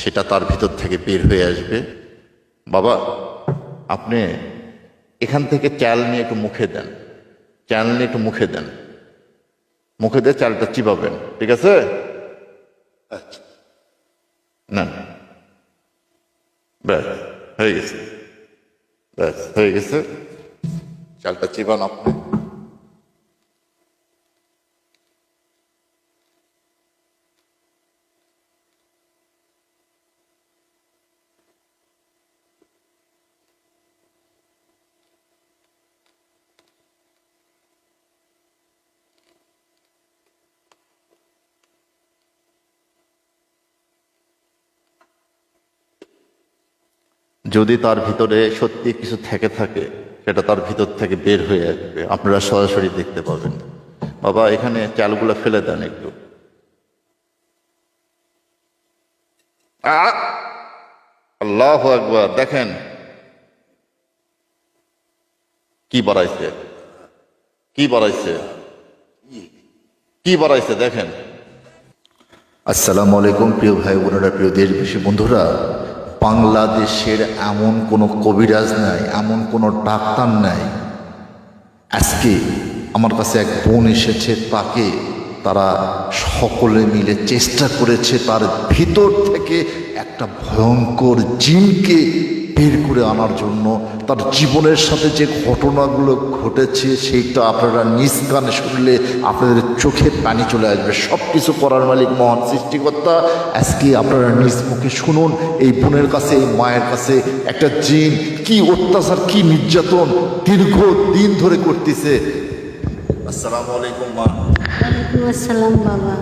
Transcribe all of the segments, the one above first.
সেটা তার ভিতর থেকে বের হয়ে আসবে। বাবা, আপনি এখান থেকে চাল নিয়ে একটু মুখে দেন, চাল নিয়ে একটু মুখে দেন, মুখে দিয়ে চালটা চিবাবেন, ঠিক আছে? আচ্ছা, না ব্যাস হয়ে গেছে, ব্যাস হয়ে গেছে। চালটা চিবান আপনি। যদি তার ভিতরে সত্যি কিছু থেকে থাকে, সেটা তার ভিতর থেকে বের হয়ে আসবে, আপনারা সরাসরি দেখতে পাবেন। বাবা, এখানে চালগুলো ফেলে দেন একটু। আল্লাহু আকবার, দেখেন কি বাড়াইছে, কি বাড়াইছে, কি বাড়াইছে দেখেন। আসসালামু আলাইকুম প্রিয় ভাই বোনেরা, প্রিয় দেশবাসী বন্ধুরা, বাংলাদেশের এমন কোনো কবিরাজ নাই, এমন কোনো ডাক্তার নাই। আজকে আমার কাছে এক বোন এসেছে, তাকে তারা সকলে মিলে চেষ্টা করেছে তার ভিতর থেকে একটা ভয়ঙ্কর জিনকে বের করে আনার জন্য। তার জীবনের সাথে যে ঘটনাগুলো ঘটেছে সেইটা আপনারা নিজ কানে শুনলে আপনাদের চোখে পানি চলে আসবে। সব কিছু করার মালিক মহান সৃষ্টিকর্তা। আজকে আপনারা নিজ মুখে শুনুন এই বোনের কাছে, এই মায়ের কাছে একটা জিন কি অত্যাচার, কি নির্যাতন দীর্ঘ দিন ধরে করতেছে। আসসালামু আলাইকুম মা। ওয়ালাইকুম আসসালাম বাবা।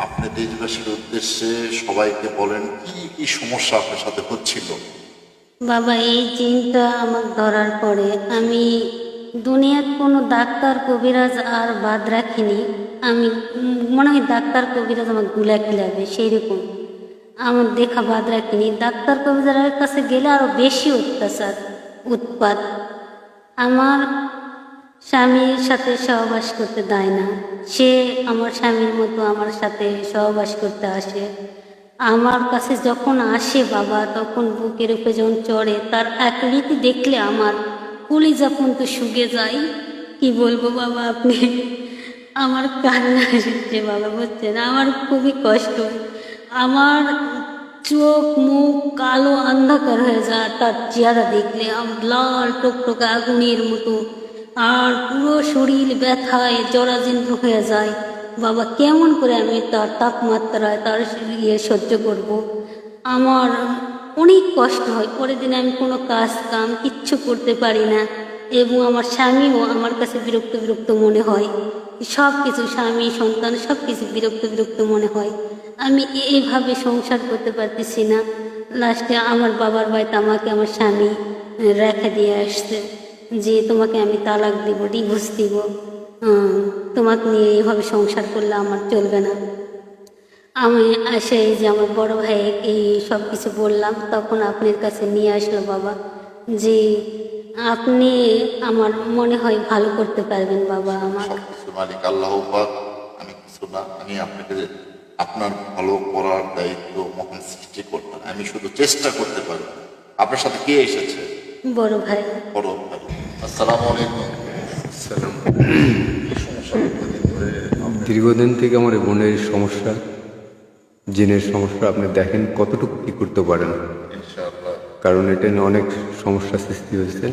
আপনি দেশবাসীর উদ্দেশ্যে সবাইকে বলেন কি কি সমস্যা আপনার সাথে হচ্ছিল। বাবা, এই জিনটা আমাকে ধরার পরে আমি দুনিয়ার কোনো ডাক্তার কবিরাজ আর বাদ রাখিনি। আমি মনে হয় ডাক্তার কবিরাজ আমার গুলা খিলাবে সেই রকম আমার দেখা বাদ রাখিনি। ডাক্তার কবিরাজের কাছে গেলে আরও বেশি অত্যাচার, উৎপাত। আমার স্বামীর সাথে সহবাস করতে দেয় না। সে আমার স্বামীর মতো আমার সাথে সহবাস করতে আসে। আমার কাছে যখন আসে বাবা, তখন বুকের উপরে যখন চড়ে, তার আকৃতি দেখলে আমার কলিজা পর্যন্ত শুকিয়ে যায়। কি বলবো বাবা, আপনি আমার কান্না এসেছে বাবা, বুঝছেন? আমার খুবই কষ্ট। আমার চোখ মুখ কালো অন্ধকার হয়ে যায় তার চেহারা দেখলে। আমার লাল টকটকে আগুনের মতো, আর পুরো শরীর ব্যথায় জরাজীর্ণ হয়ে যায় বাবা। কেমন করে আমি তার তাপমাত্রায় তার সহ্য করব? আমার অনেক কষ্ট হয়। পরের দিন আমি কোনো কাজ কাম কিচ্ছু করতে পারি না, এবং আমার স্বামীও আমার কাছে বিরক্ত বিরক্ত মনে হয়। সব কিছু, স্বামী সন্তান সব কিছু বিরক্ত বিরক্ত মনে হয়। আমি এইভাবে সংসার করতে পারতেছি না। লাস্টে আমার বাবার বাড়িতে আমাকে আমার স্বামী রেখে দিয়ে আসছে যে তোমাকে আমি তালাক দিব, ডিভোর্স দিব, তোমাকে নিয়ে এইভাবে সংসার করলে আমার চলবে না। আমি এসে যে আমার বড় ভাই এই সব কিছু বললাম, তখন আপনার কাছে নিয়ে আসলো বাবা, যে আপনি আমার মনে হয় ভালো করতে পারবেন বাবা আমার। সবকিছু মালিক আল্লাহ পাক, আমি কিছু না। আমি আপনাকে আপনার ভালো করার দায়িত্ব মহান সৃষ্টিকর্তা, আমি শুধু চেষ্টা করতে পারি। আপনার সাথে কে এসেছে? বড় ভাই। বড় ভাই। আসসালামু আলাইকুম। সালাম। কি সমস্যা দীর্ঘদিন ধরে? দীর্ঘদিন থেকে আমার এই বোনের সমস্যা, জিনের সমস্যা। আপনি দেখেন কতটুকু কী করতে পারেন, ইনশাআল্লাহ। কারণ এটা নিয়ে অনেক সমস্যা সৃষ্টি হয়েছে।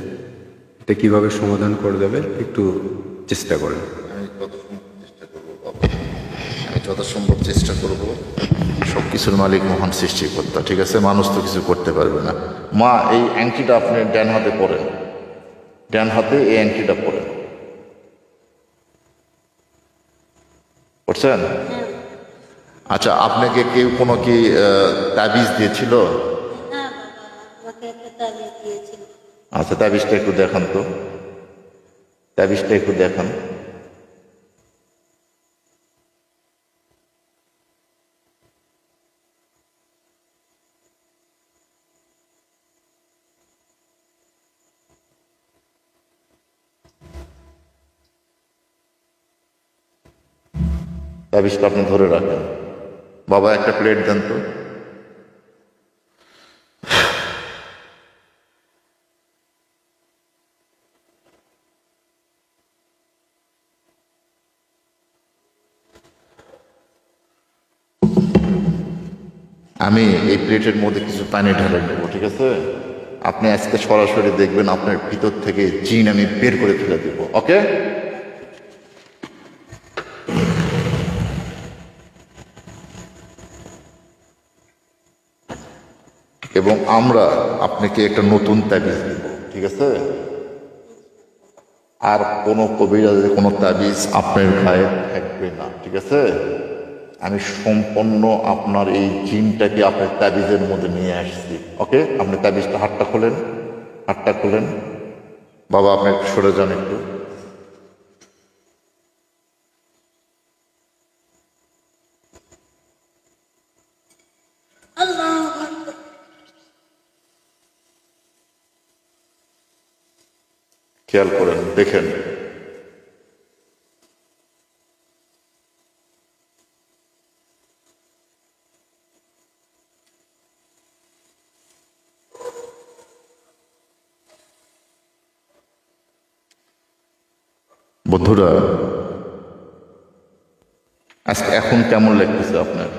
এটা কীভাবে সমাধান করে দেবে একটু চেষ্টা করেন। আমি যত সম্ভব চেষ্টা করবো বাবা, আমি যত সম্ভব চেষ্টা করবো। সব কিছুর মালিক মহান সৃষ্টিকর্তা, ঠিক আছে? মানুষ তো কিছু করতে পারবে না। মা, এই আংটিটা আপনি ডান হাতে পরেন, ডান হাতে এই আংটিটা পরেন। করছেন? আচ্ছা, আপনাকে কেউ কোনো কি তাবিজ দিয়েছিল? হ্যাঁ বাবা, আমাকে একটা তাবিজ দিয়েছিল। আচ্ছা, তাবিজটা একটু দেখান তো, তাবিজটা একটু দেখান। তাবিজটা আপনি ধরে রাখেন। বাবা, একটা প্লেট দেন তো। আমি এই প্লেটের মধ্যে কিছু পানি ঢেলে নেবো, ঠিক আছে? আপনি আজকে সরাসরি দেখবেন আপনার ভিতর থেকে জিন আমি বের করে ফেলে দেব, ওকে? এবং আমরা আপনাকে একটা নতুন তাবিজ দিব, ঠিক আছে? আর কোনো কবিরাজের কোনো তাবিজ আপনার গায়ে থাকবে না, ঠিক আছে? আমি সম্পূর্ণ আপনার এই জিনটাকে আপনার তাবিজের মধ্যে নিয়ে আসছি, ওকে? আপনি তাবিজটা হাতটা খোলেন, হাতটা খোলেন। বাবা আপনি একটু সরে যান একটু। খেয়াল করেন, দেখেন। বন্ধুরা, আজকে এখন কেমন লাগতেছে আপনার?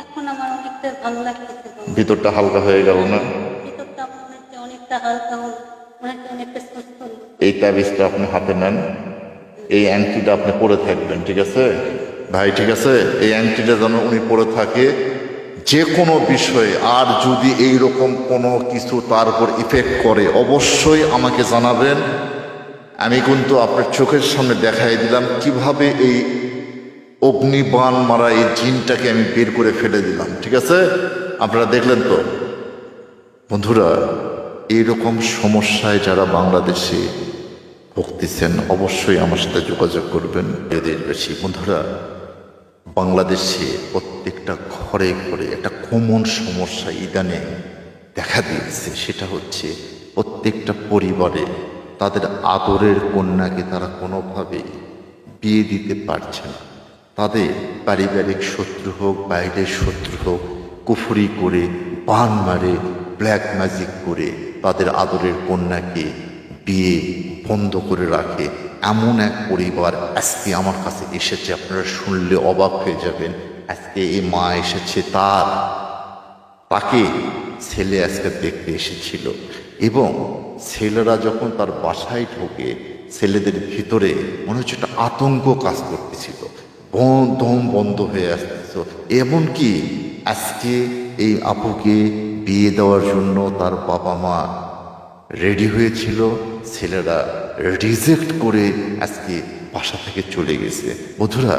এখন আমার অনেকটা ভালো লাগতেছে বাবা। ভিতরটা হালকা হয়ে গেল না? ভিতরটা মনে হচ্ছে অনেকটা হালকা হলো, মনে হচ্ছে অনেকটা সুস্থ হলো। এই তাবিজটা আপনি হাতে নেন, এই অ্যাংটিটা আপনি পরে থাকবেন, ঠিক আছে ভাই? ঠিক আছে, এই অ্যাংটিটা যেন উনি পরে থাকে যে কোনো বিষয়ে। আর যদি এই রকম কোনো কিছু তার উপর ইফেক্ট করে অবশ্যই আমাকে জানাবেন। আমি কিন্তু আপনার চোখের সামনে দেখাই দিলাম কিভাবে এই অগ্নিবাণ মারা এই জিনটাকে আমি বের করে ফেলে দিলাম, ঠিক আছে? আপনারা দেখলেন তো বন্ধুরা? এইরকম সমস্যায় যারা বাংলাদেশে ভুগতেছেন অবশ্যই আমার সাথে যোগাযোগ করবেন। দেশবাসী বন্ধুরা, বাংলাদেশে প্রত্যেকটা ঘরে ঘরে একটা কমন সমস্যা ইদানে দেখা দিয়েছে। সেটা হচ্ছে প্রত্যেকটা পরিবারে তাদের আদরের কন্যাকে তারা কোনোভাবেই বিয়ে দিতে পারছে না। তাদের পারিবারিক শত্রু হোক, বাইরের শত্রু হোক, কুফরি করে, বান মারে, ব্ল্যাক ম্যাজিক করে তাদের আদরের কন্যাকে বিয়ে বন্ধ করে রাখে। এমন এক পরিবার আজকে আমার কাছে এসেছে, আপনারা শুনলে অবাক হয়ে যাবেন। আজকে এই মা এসেছে, তাকে ছেলে আজকে দেখতে এসেছিল এবং ছেলেরা যখন তার বাসায় ঢোকে ছেলেদের ভিতরে মনে হচ্ছে একটা আতঙ্ক কাজ করতেছিল, দম বন্ধ হয়ে আসতেছিল। এমনকি আজকে এই আপুকে বিয়ে দেওয়ার জন্য তার বাবা মা রেডি হয়েছিল, ছেলেরা রিজেক্ট করে আজকে বাসা থেকে চলে গেছে। বন্ধুরা,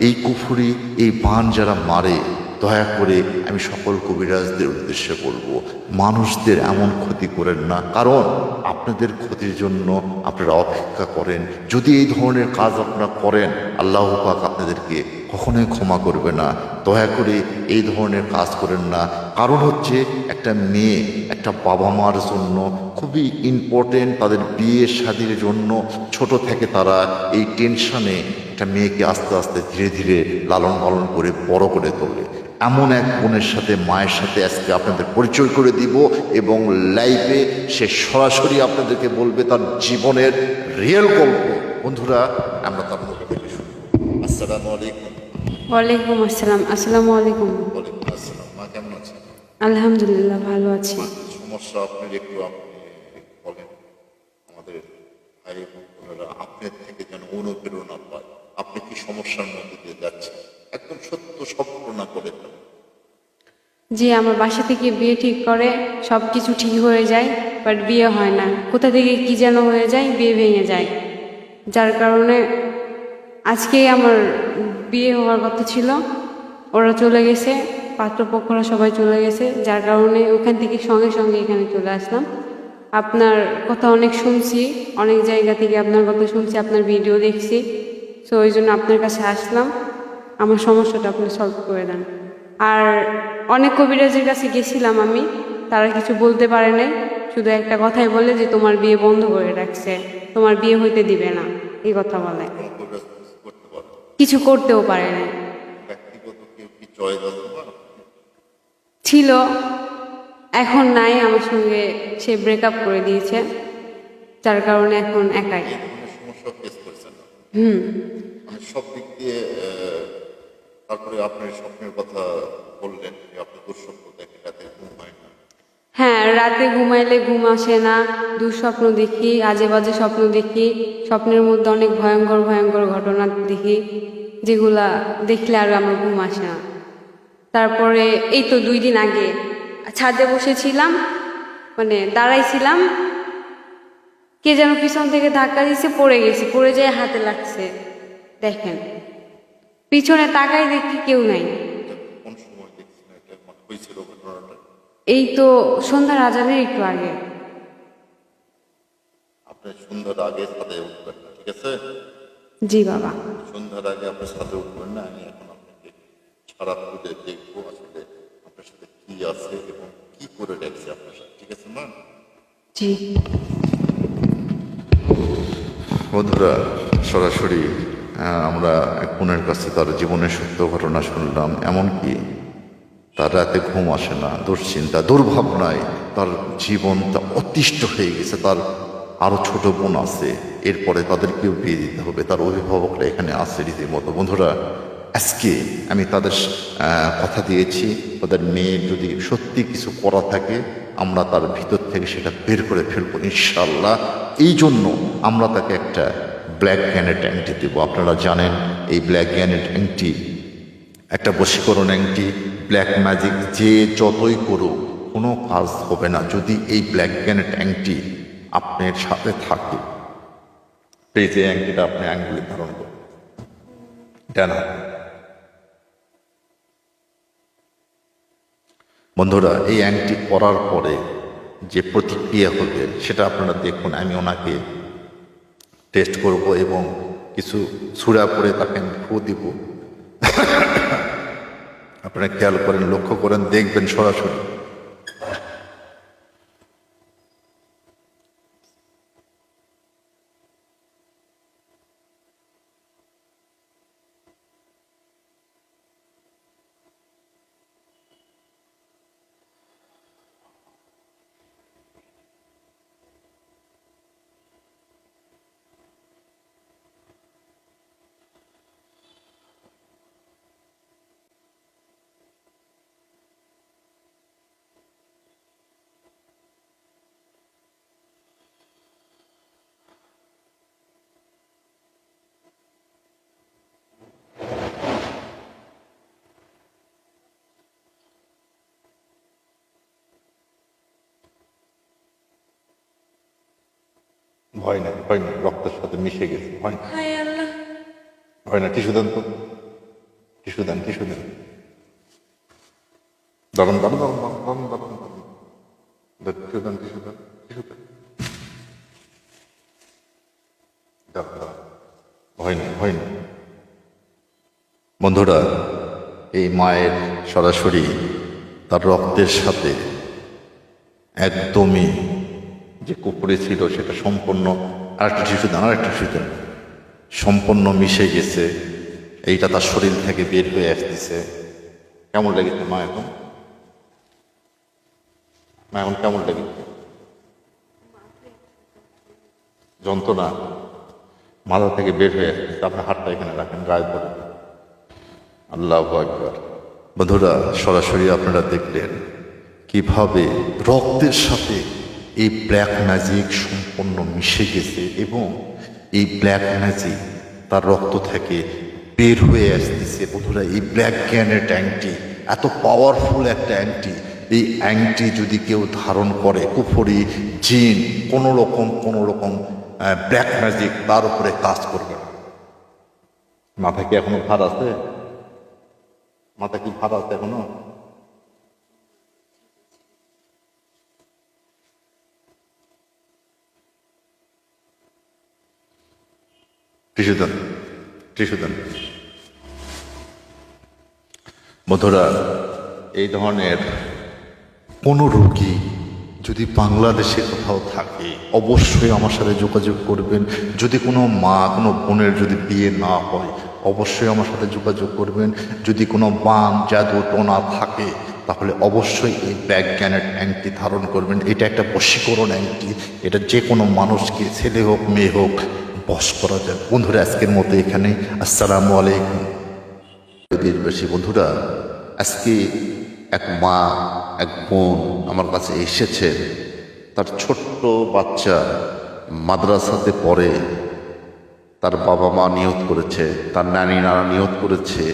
এই কুফরি, এই বান যারা মারে, দয়া করে আমি সকল কবিরাজদের উদ্দেশ্যে বলবো, মানুষদের এমন ক্ষতি করেন না। কারণ আপনাদের ক্ষতির জন্য আপনারা অপেক্ষা করেন। যদি এই ধরনের কাজ আপনারা করেন, আল্লাহ পাক আপনাদেরকে কখনোই ক্ষমা করবে না। দয়া করে এই ধরনের কাজ করেন না। কারণ হচ্ছে একটা মেয়ে একটা বাবা মার জন্য খুবই ইম্পর্টেন্ট। তাদের বিয়ে শাদীর জন্য ছোট থেকে তারা এই টেনশনে একটা মেয়েকে আস্তে আস্তে ধীরে ধীরে লালন পালন করে বড় করে তোলে। এমন এক বোনের সাথে, মায়ের সাথে আজকে আপনাদের পরিচয় করে দিব এবং লাইভে সে সরাসরি আপনাদেরকে বলবে তার জীবনের রিয়েল গল্প। বন্ধুরা, আমরা তার মুখ থেকে শুনবো। আসসালামু আলাইকুম। ওয়ালাইকুম আসসালাম। আসসালামু আলাইকুম। ওয়ালাইকুম আসসালাম। মা কেমন আছেন? আলহামদুলিল্লাহ, ভালো আছি। সমস্যা আপনার একটু আপনি বলেন। আমাদের ভাই বোনেরা আপনার থেকে যেন অনুপ্রেরণা পায়। আপনি কি সমস্যার মধ্যে দিয়ে যাচ্ছেন, একদম সত্য সব ঘটনা করে দেন। জি, আমার বাসা থেকে বিয়ে ঠিক করে সব কিছু ঠিক হয়ে যায়, বাট বিয়ে হয় না। কোথা থেকে কি যেন হয়ে যায়, বিয়ে ভেঙে যায়। যার কারণে আজকে আমার বিয়ে হওয়ার কথা ছিল, ওরা চলে গেছে, পাত্রপক্ষরা সবাই চলে গেছে। যার কারণে ওখান থেকে সঙ্গে সঙ্গে এখানে চলে আসলাম। আপনার কথা অনেক শুনছি, অনেক জায়গা থেকে আপনার কথা শুনছি, আপনার ভিডিও দেখছি। সো ওই জন্য আপনার কাছে আসলাম, আমার সমস্যাটা আপনি সলভ করে দেন। আর অনেক কবিরাজের কাছে গেছিলাম আমি, তারা কিছু বলতে পারে নাই, শুধু একটা কথাই বলে যে তোমার বিয়ে বন্ধ করে রাখছে, তোমার বিয়ে হইতে দিবে না, এই কথা বলে। করতে পারেন কিছু করতেও পারে নাই। ব্যক্তিগত কেউ কি চয়েস আছে না? ছিল, এখন নাই আমার সঙ্গে, সে ব্রেকআপ করে দিয়েছে। যার কারণে এখন একাই। এই ধরনের সমস্যা ফেস করছেন না? মানে সব দিক দিয়ে তারপরে আপনার স্বপ্নের কথা বললেন যে আপনি দুঃস্বপ্ন হ্যাঁ, রাতে ঘুমাইলে ঘুম আসে না, দুঃস্বপ্ন দেখি, আজে বাজে স্বপ্ন দেখি, স্বপ্নের মধ্যে অনেক ভয়ঙ্কর ভয়ঙ্কর ঘটনা দেখি, যেগুলা দেখলে আর আমার ঘুম আসে না। তারপরে এই তো 2 দিন আগে ছাদে বসেছিলাম, মানে দাঁড়াইছিলাম, কে যেন পিছন থেকে ধাক্কা দিয়েছে, পড়ে গেছি, পড়ে যেয়ে হাতে লাগছে। দেখেন, পিছনে তাকাই দেখি কেউ নাই। কোন সময় দেখছেন এটা হয়েছিল ঘটনাটা? এই তো সন্ধ্যার আজানের একটু আগে। আপনি সন্ধ্যার আগে ছাদে উঠবেন না, ঠিক আছে? জি বাবা। সন্ধ্যার আগে আপনি ছাদে উঠবেন না। আমি এখন আপনাকে সারা খুঁজে দেখবো আসলে আপনার সাথে কি আছে এবং কি করে দেখছে আপনার সাথে, ঠিক আছে মা? জি। বন্ধুরা, সরাসরি আমরা এক বোনের কাছে তার জীবনের সত্য ঘটনা শুনলাম। এমনকি তার রাতে ঘুম আসে না, দুশ্চিন্তা, দুর্ভাবনায় তার জীবনটা অতিষ্ঠ হয়ে গেছে। তার আরও ছোট বোন আছে, এরপরে তাদেরকেও বিয়ে দিতে হবে, তার অভিভাবকরা এখানে আছে রীতিমতো। বন্ধুরা, আজকে আমি তাদের কথা দিয়েছি, তাদের মেয়ের যদি সত্যি কিছু করা থাকে আমরা তার ভিতর থেকে সেটা বের করে ফেলবো ইনশাল্লাহ। এই জন্য আমরা তাকে একটা ব্ল্যাক গ্যানেট অ্যাংটি দেবো। আপনারা জানেন এই ব্ল্যাক গ্যানেট অ্যাংটি একটা বশীকরণ অ্যাংটি, ব্ল্যাক ম্যাজিক যে যতই করুক কোনো কাজ হবে না যদি এই ব্ল্যাক গ্যানেট অ্যাংটি আপনার সাথে থাকে। এই যে অ্যাংটিটা আপনি আঙ্গুলে ধারণ করুন, ডান হাতে। বন্ধুরা, এই অ্যাংটি পরার পরে যে প্রতিক্রিয়া হবে সেটা আপনারা দেখুন। আমি ওনাকে টেস্ট করব এবং কিছু ছুড়া পরে তাকে আমি ফু দিব। আপনারা খেয়াল করেন, লক্ষ্য করেন, দেখবেন সরাসরি। ভয় নাই, ভয় নাই, রক্তের সাথে মিশে গেছে, ভয় না, ভয় না। টিস্যু দেন তো, টিস্যু দেন, টিস্যু দেন। দারুন দারুন দারুন দারুন দারুন দারুন। টিস্যু দেন, টিস্যু দেন, টিস্যু দেন। দারুন দারুন, ভয় নেই, ভয় নেই। বন্ধুরা, এই মায়ের সরাসরি তার রক্তের সাথে একদমই যে কুপুরে ছিল সেটা সম্পূর্ণ, আরেকটা টিস্যু দেন, আরেকটা টিস্যু দেন, সম্পূর্ণ মিশে গেছে। এইটা তার শরীর থেকে বের হয়ে আসতেছে। কেমন লেগেছে মা এখন? মা এখন কেমন লেগেছে? যন্ত্রণা মাথা থেকে বের হয়ে আসতেছে। আপনার হাতটা এখানে রাখেন, গায়ে ধরে। আল্লাহু আকবার। বন্ধুরা, সরাসরি আপনারা দেখলেন কিভাবে রক্তের সাথে এই ব্ল্যাক ম্যাজিক সম্পূর্ণ মিশে গেছে এবং এই ব্ল্যাক ম্যাজিক তার রক্ত থেকে বের হয়ে আসতেছে। বন্ধুরা, এই ব্ল্যাক গ্যানেট অ্যাংটি এত পাওয়ারফুল একটা অ্যাংটি। এই অ্যাংটি যদি কেউ ধারণ করে, কুফরি, জিন, কোনো রকম ব্ল্যাক ম্যাজিক তার উপরে কাজ করবে না। মাথা কি এখনো ভার আছে? মাথা কি ভার আছে এখনো? টিস্যু দেন, টিস্যু দেন। বন্ধুরা, এই ধরনের কোনো রোগী যদি বাংলাদেশে কোথাও থাকে অবশ্যই আমার সাথে যোগাযোগ করবেন। যদি কোনো মা, কোনো বোনের যদি বিয়ে না হয় অবশ্যই আমার সাথে যোগাযোগ করবেন। যদি কোনো বান, জাদু, টোনা থাকে তাহলে অবশ্যই এই ব্ল্যাক গ্যানেট অ্যাংটি ধারণ করবেন। এটা একটা বশীকরণ অ্যাংটি। এটা যে কোনো মানুষকে, ছেলে হোক মেয়ে হোক, বশ করা যায়। বন্ধুরা, আজকের মতো এখানে। আসসালামু আলাইকুম। দেশবাসী বন্ধুরা, আজকে এক মা, এক বোন আমার কাছে এসেছে। তার ছোট্ট বাচ্চা মাদ্রাসাতে পড়ে, তার বাবা মা নিয়ত করেছে, তার নানি নানা নিয়ত করেছে,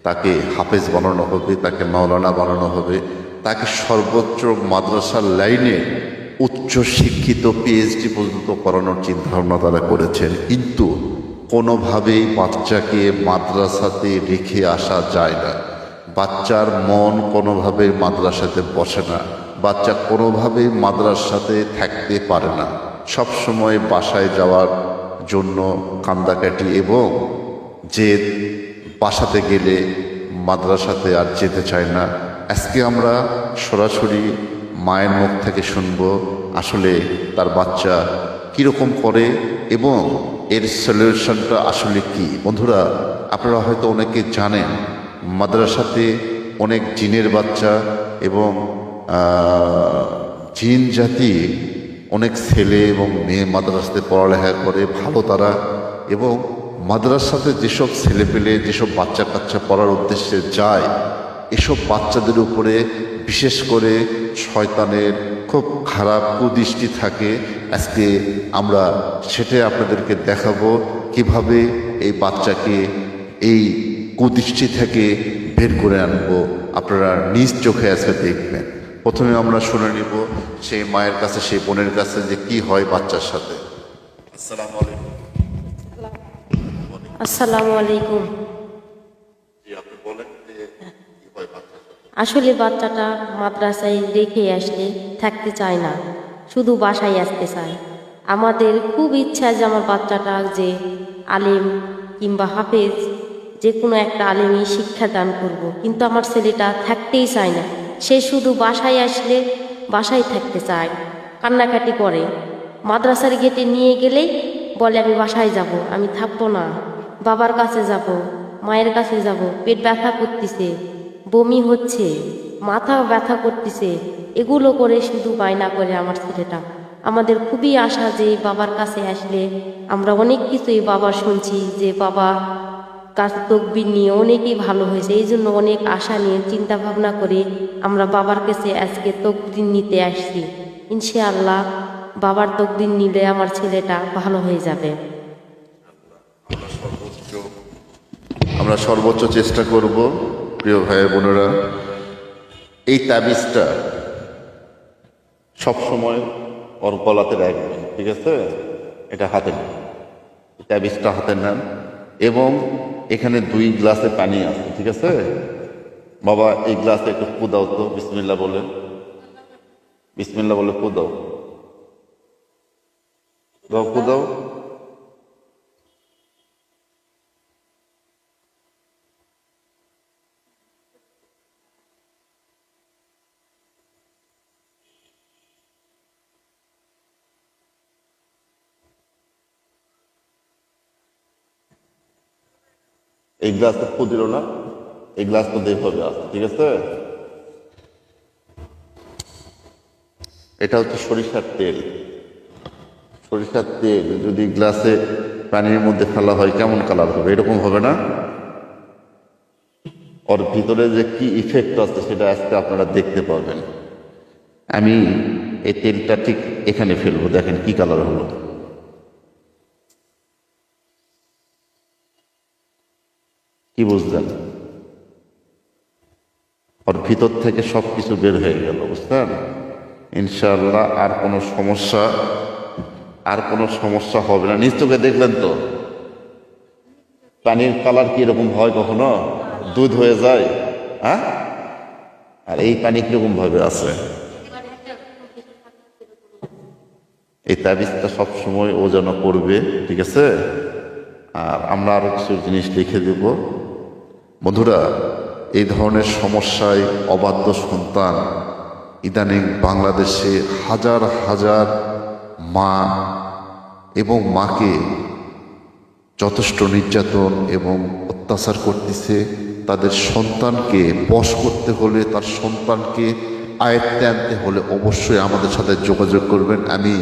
তাকে হাফেজ বানানো হবে, তাকে মাওলানা বানানো হবে, তাকে সর্বোচ্চ মাদ্রাসার লাইনে উচ্চ শিক্ষিত পিএইচডি পর্যন্ত করানোর চিন্তাভাবনা তারা করেছেন। কিন্তু কোনোভাবেই বাচ্চাকে মাদ্রাসাতে রেখে আসা যায় না। বাচ্চার মন কোনোভাবেই মাদ্রাসাতে বসে না, বাচ্চা কোনোভাবেই মাদ্রাসাতে থাকতে পারে না। সব সময় বাসায় যাওয়ার জন্য কান্দাকাটি এবং যে বাসাতে গেলে মাদ্রাসাতে আর যেতে চায় না। আজকে আমরা সরাসরি মায়ের মুখ থেকে শুনব আসলে তার বাচ্চা কীরকম করে এবং এর সলিউশনটা আসলে কি। বন্ধুরা, আপনারা হয়তো অনেকে জানেন মাদ্রাসাতে অনেক জিনের বাচ্চা এবং জিন জাতি অনেক ছেলে এবং মেয়ে মাদ্রাসাতে পড়ালেখা করে ভালো তারা, এবং মাদ্রাসাতে যেসব ছেলেপেলে যেসব বাচ্চা কাচ্চা পড়ার উদ্দেশ্যে যায়, এসব বাচ্চাদের উপরে বিশেষ করে শয়তানের খুব খারাপ কুদৃষ্টি থাকে। আজকে আমরা সেটাই আপনাদেরকে দেখাবো কিভাবে এই বাচ্চাকে এই কুদৃষ্টি থেকে বের করে আনবো। আপনারা নিজ চোখে আজকে দেখবেন। প্রথমে আমরা শুনে নিব সেই মায়ের কাছে, সেই বোনের কাছে যে কি হয় বাচ্চার সাথে। আসসালামু আলাইকুম। আসসালামু আলাইকুম। জি, আপনি বলেন যে কি হয় বাচ্চার সাথে। আসলে বাচ্চাটা মাদ্রাসায় রেখে আসলে থাকতে চায় না, শুধু বাসায় আসতে চায়। আমাদের খুব ইচ্ছা যে আমার বাচ্চাটা যে আলেম কিংবা হাফেজ যে কোনো একটা আলেমই শিক্ষা দান করব, কিন্তু আমার ছেলেটা থাকতেই চায় না। সে শুধু বাসায় আসলে বাসায় থাকতে চায়, কান্নাকাটি করে। মাদ্রাসার গেটে নিয়ে গেলেই বলে আমি বাসায় যাব, আমি থাকবো না, বাবার কাছে যাব, মায়ের কাছে যাব, পেট ব্যথা করতেছে, বমি হচ্ছে, মাথা ব্যথা করতেছে, এগুলো করে শুধু বায়না করে আমার ছেলেটা। আমাদের খুবই আশা যে বাবার কাছে আসলে আমরা অনেক কিছুই বাবা শুনছি যে বাবা কাছে তকবির নিয়ে অনেকেই ভালো হয়েছে, এই জন্য অনেক আশা নিয়ে চিন্তা ভাবনা করে আমরা বাবার কাছে আজকে তকবির নিতে আসছি। ইনশাআল্লাহ বাবার তকবির নিলে আমার ছেলেটা ভালো হয়ে যাবে। আমরা সর্বোচ্চ চেষ্টা করব। প্রিয় ভাই বোনেরা, এই তাবিজটা সবসময় ওর গলাতে রাখবেন, ঠিক আছে? এটা হাতে নেন, তাবিজটা হাতে নেন এবং এখানে 2 গ্লাসে পানি আছে, ঠিক আছে? বাবা এই গ্লাসে একটু ফু দাও তো, বিসমিল্লাহ বলে, বিসমিল্লাহ বলে ফু দাও, দাও ফু দাও। এই গ্লাসটা ফু দিল না, এই গ্লাস তো এইভাবে আছে, ঠিক আছে? এটা হচ্ছে সরিষার তেল। সরিষার তেল যদি গ্লাসে পানির মধ্যে ফেলা হয় কেমন কালার হবে? এরকম হবে না? ওর ভিতরে যে কি ইফেক্ট আছে সেটা আজকে আপনারা দেখতে পাবেন। আমি এই তেলটা ঠিক এখানে ফেলবো, দেখেন কি কালার হলো। কি বুঝলেন? ওর ভিতর থেকে সব কিছু বের হয়ে গেল, বুঝলেন? ইনশাআল্লাহ আর কোনো সমস্যা হবে না। নিজ চোখে দেখলেন তো পানির কালার কি এরকম হয়? কখনো দুধ হয়ে যায়, হ্যাঁ? আর এই পানি কিরকম ভাবে আছে? এই তাবিজটা সবসময় ও যেন করবে, ঠিক আছে? আর আমরা আরো কিছু জিনিস লিখে দেব। বন্ধুরা, এই ধরনের সমস্যায় অবাধ্য সন্তান ইদানিং বাংলাদেশে হাজার হাজার মা এবং মাকে যথেষ্ট নির্যাতন এবং অত্যাচার করতেছে। তাদের সন্তানকে বশ করতে হলে, তার সন্তানকে আয়ত্তে আনতে হলে অবশ্যই আমাদের সাথে যোগাযোগ করবেন। আমি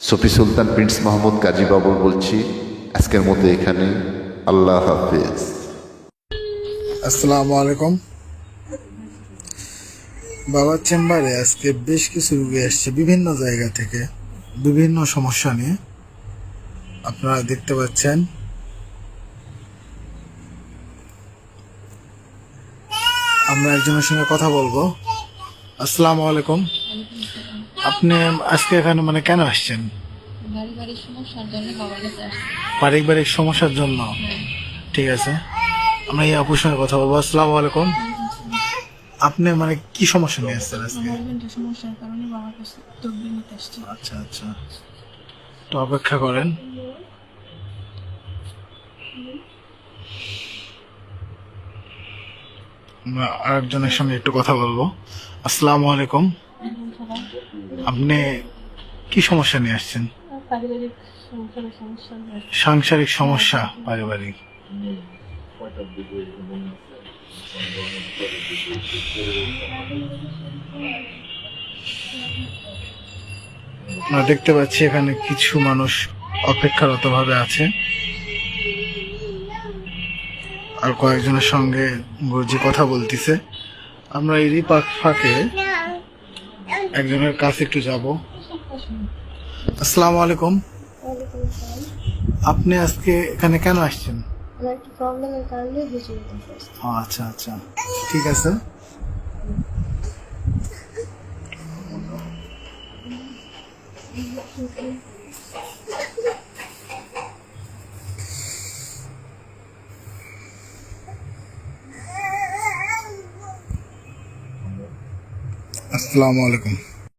সফি সুলতান প্রিন্স মাহমুদ কাজী বাবুল বলছি। আজকের মতো এখানে, আল্লাহ হাফেজ। আসসালামু আলাইকুম। বাবার চেম্বারে আজকে বেশ কিছু রোগী আসছে বিভিন্ন জায়গা থেকে, বিভিন্ন সমস্যা নিয়ে। আপনারা দেখতে পাচ্ছেন আমরা একজনের সঙ্গে কথা বলবো। আসসালামু আলাইকুম। আপনি আজকে এখানে মানে কেন আসছেন? পারিবারিক সমস্যার জন্য বাবার কাছে আসছি। পারিবারিক সমস্যার জন্য? ঠিক আছে, আমরা এই আপুর সঙ্গে কথা বলবো। আসসালামু আলাইকুম। আপনি মানে কি সমস্যা নিয়ে আসছেন আজকে? আমার হাজবেন্ডের সমস্যার কারণে বাবার কাছে তদবির নিতে আসছি। আচ্ছা আচ্ছা, তো অপেক্ষা করেন। আমরা আরেকজনের সঙ্গে একটু কথা বলবো। আসসালামু আলাইকুম। আপনি কি সমস্যা নিয়ে আসছেন? পারিবারিক সমস্যা সাংসারিক সমস্যা পারিবারিক। আমরা দেখতে পাচ্ছি এখানে কিছু মানুষ অপেক্ষারত ভাবে আছে, আর কয়েকজনের সঙ্গে গুরুজি কথা বলতেছে। আমরা এরই ফাঁকে একজনের কাছে একটু যাব। আসসালামু আলাইকুম। আপনি আজকে এখানে কেন আসছেন? আমার একটু প্রবলেমের কারণে বেশি ও আচ্ছা আচ্ছা, ঠিক আছে। আসসালামু আলাইকুম।